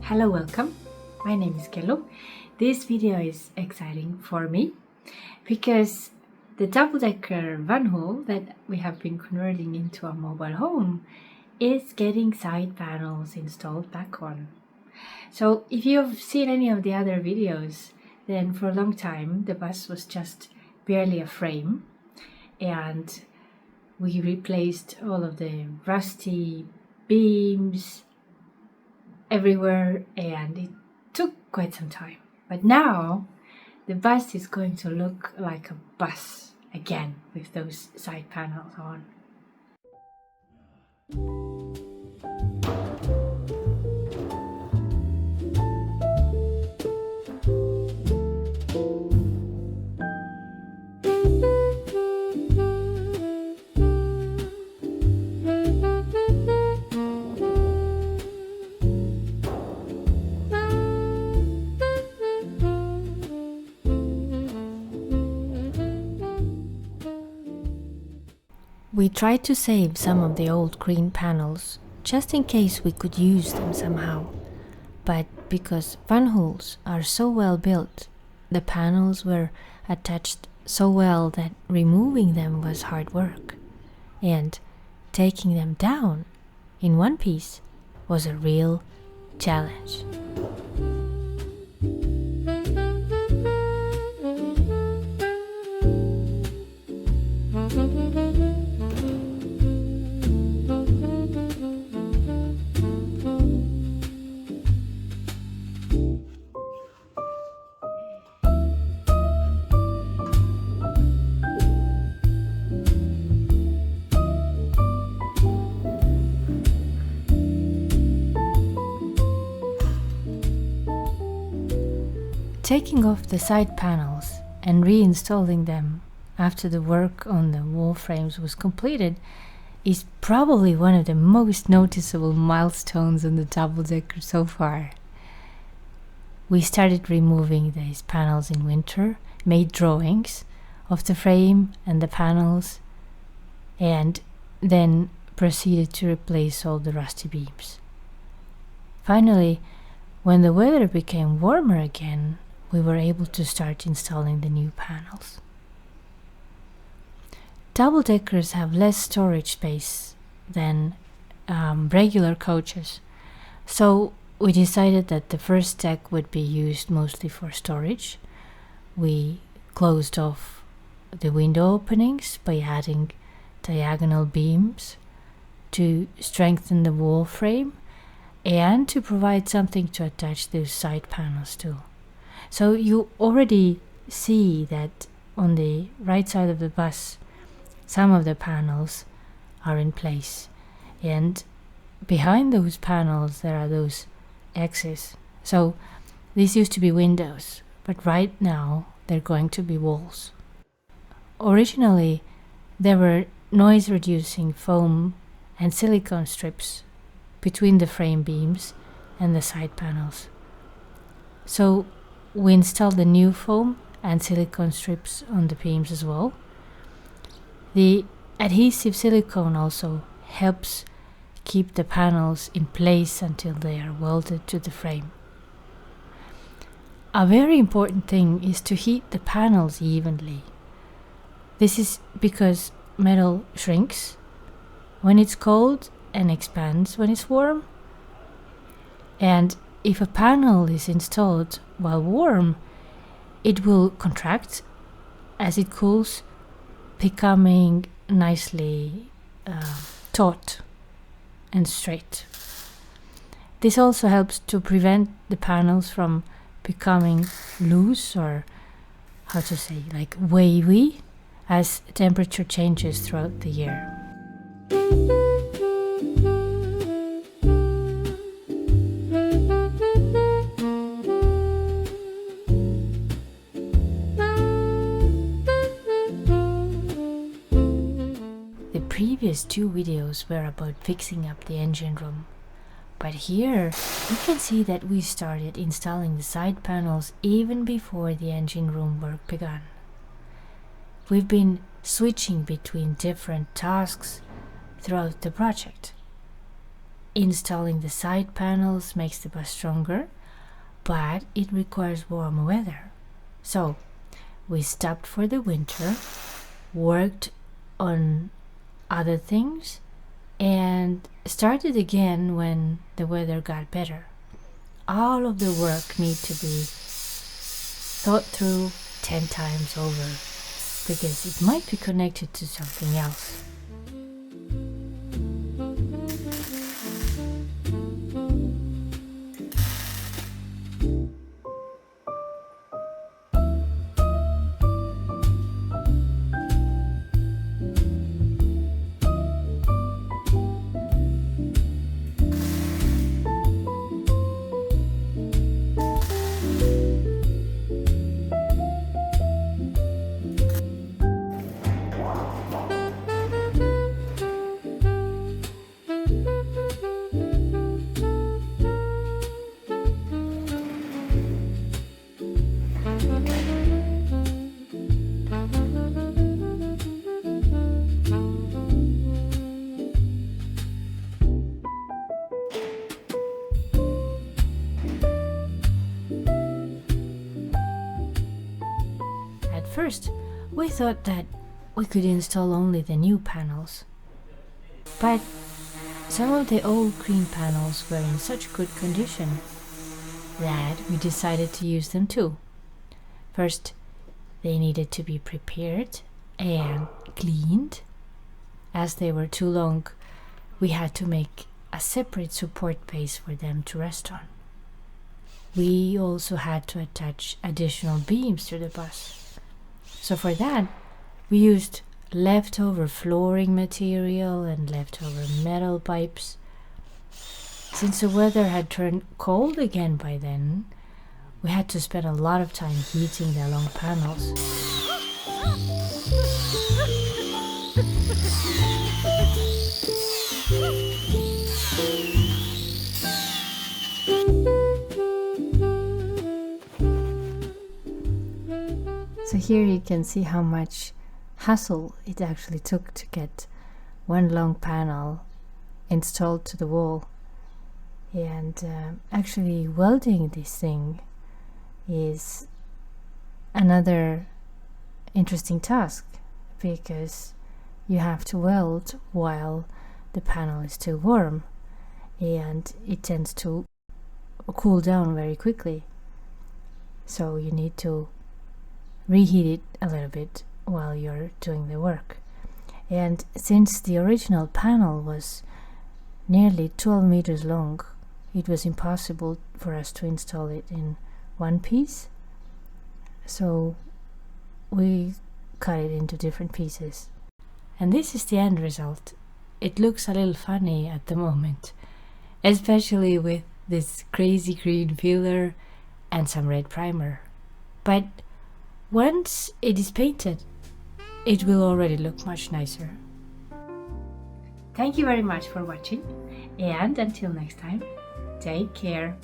Hello, welcome. My name is Kello. This video is exciting for me because the double-decker van hool that we have been converting into a mobile home is getting side panels installed back on. So if you've seen any of the other videos, then for a long time the bus was just barely a frame, and we replaced all of the rusty beams everywhere, and it took quite some time. But now the bus is going to look like a bus again with those side panels on. We tried to save some of the old green panels, just in case we could use them somehow. But because van hools are so well built, the panels were attached so well that removing them was hard work. And taking them down in one piece was a real challenge. Taking off the side panels and reinstalling them after the work on the wall frames was completed is probably one of the most noticeable milestones on the double-decker so far. We started removing these panels in winter, made drawings of the frame and the panels, and then proceeded to replace all the rusty beams. Finally, when the weather became warmer again, we were able to start installing the new panels. Double-deckers have less storage space than regular coaches, so we decided that the first deck would be used mostly for storage. We closed off the window openings by adding diagonal beams to strengthen the wall frame and to provide something to attach those side panels to. So you already see that on the right side of the bus, some of the panels are in place, and behind those panels there are those X's. So these used to be windows, but right now they're going to be walls. Originally there were noise reducing foam and silicone strips between the frame beams and the side panels. So we installed the new foam and silicone strips on the beams as well. The adhesive silicone also helps keep the panels in place until they are welded to the frame. A very important thing is to heat the panels evenly. This is because metal shrinks when it's cold and expands when it's warm. And if a panel is installed while warm, it will contract as it cools, becoming nicely taut and straight. This also helps to prevent the panels from becoming loose, or how to say, like wavy, as temperature changes throughout the year. The previous two videos were about fixing up the engine room, but here you can see that we started installing the side panels even before the engine room work began. We've been switching between different tasks throughout the project. installing the side panels makes the bus stronger, but it requires warm weather. So we stopped for the winter, worked on other things, and started again when the weather got better. All of the work need to be thought through 10 times over, because it might be connected to something else. First, we thought that we could install only the new panels, but some of the old green panels were in such good condition that we decided to use them too. First, they needed to be prepared and cleaned. As they were too long, we had to make a separate support base for them to rest on. We also had to attach additional beams to the bus. So for that, we used leftover flooring material and leftover metal pipes. Since the weather had turned cold again by then, we had to spend a lot of time heating the long panels. So here you can see how much hassle it actually took to get one long panel installed to the wall. And actually welding this thing is another interesting task, because you have to weld while the panel is still warm, and it tends to cool down very quickly. So you need to reheat it a little bit while you're doing the work. And since the original panel was nearly 12 meters long, it was impossible for us to install it in one piece. So we cut it into different pieces. And this is the end result. It looks a little funny at the moment, especially with this crazy green filler and some red primer. But once it is painted, it will already look much nicer. Thank you very much for watching, and until next time, take care.